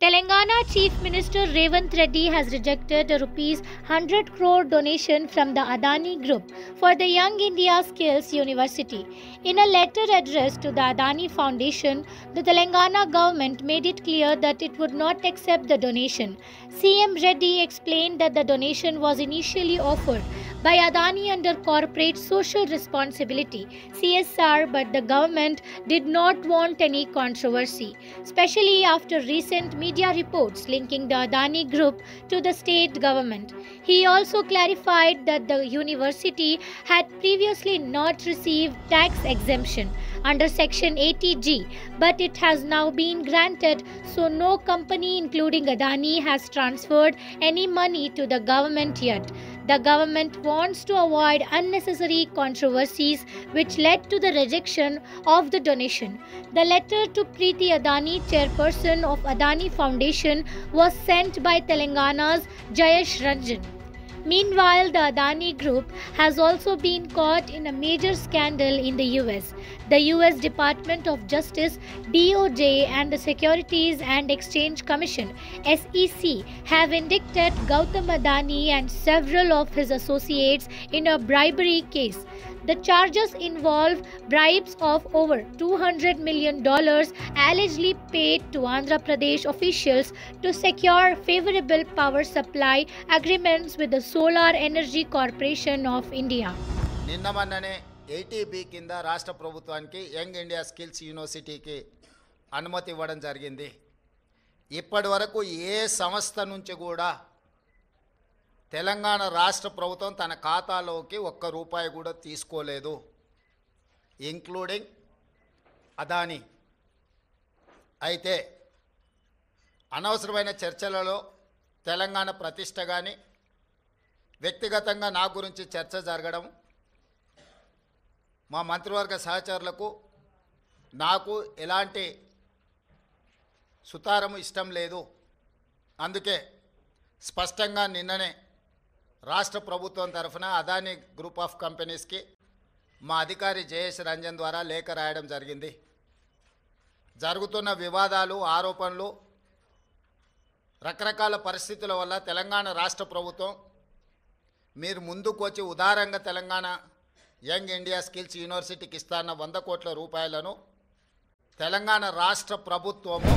Telangana Chief Minister Revanth Reddy has rejected a rupees 100 crore donation from the Adani Group for the Young India Skills University. In a letter addressed to the Adani Foundation, the Telangana government made it clear that it would not accept the donation. CM Reddy explained that the donation was initially offered by Adani under corporate social responsibility (CSR), but the government did not want any controversy, especially after recent media reports linking the Adani Group to the state government. He also clarified that the university had previously not received tax exemption under Section 80G, but it has now been granted, so no company including Adani has transferred any money to the government yet. The government wants to avoid unnecessary controversies which led to the rejection of the donation. The letter to Preeti Adani, chairperson of Adani Foundation, was sent by Telangana's Jayesh Ranjan. Meanwhile, the Adani Group has also been caught in a major scandal in the US. The US Department of Justice (DOJ) and the Securities and Exchange Commission (SEC) have indicted Gautam Adani and several of his associates in a bribery case. The charges involve bribes of over $200 million allegedly paid to Andhra Pradesh officials to secure favorable power supply agreements with the Solar Energy Corporation of India. నిన్నమన్ననే 80B కింద రాష్ట్ర ప్రభుత్వానికి young India skills యూనివర్సిటీకి అనుమతి ఇవ్వడం జరిగింది. ఇప్పటి వరకు ఏ సంస్థ నుంచి కూడా తెలంగాణ రాష్ట్ర ప్రభుత్వం తన ఖాతాలోకి ఒక్క రూపాయి కూడా తీసుకోలేదు, ఇంక్లూడింగ్ అదానీ. అయితే అనవసరమైన చర్చలలో తెలంగాణ ప్రతిష్ట కానీ వ్యక్తిగతంగా నా గురించి చర్చ జరగడం మా మంత్రివర్గ సహచరులకు నాకు ఎలాంటి సుతారము ఇష్టం లేదు. అందుకే స్పష్టంగా నిన్ననే రాష్ట్ర ప్రభుత్వం తరఫున అదానీ గ్రూప్ ఆఫ్ కంపెనీస్కి మా అధికారి జయేష్ రంజన్ ద్వారా లేఖ రాయడం జరిగింది. జరుగుతున్న వివాదాలు, ఆరోపణలు, రకరకాల పరిస్థితుల వల్ల తెలంగాణ రాష్ట్ర ప్రభుత్వం మీరు ముందుకు వచ్చి ఉదారంగా తెలంగాణ యంగ్ ఇండియా స్కిల్స్ యూనివర్సిటీకి ఇస్తాన్న 100 కోట్ల రూపాయలను తెలంగాణ రాష్ట్ర ప్రభుత్వము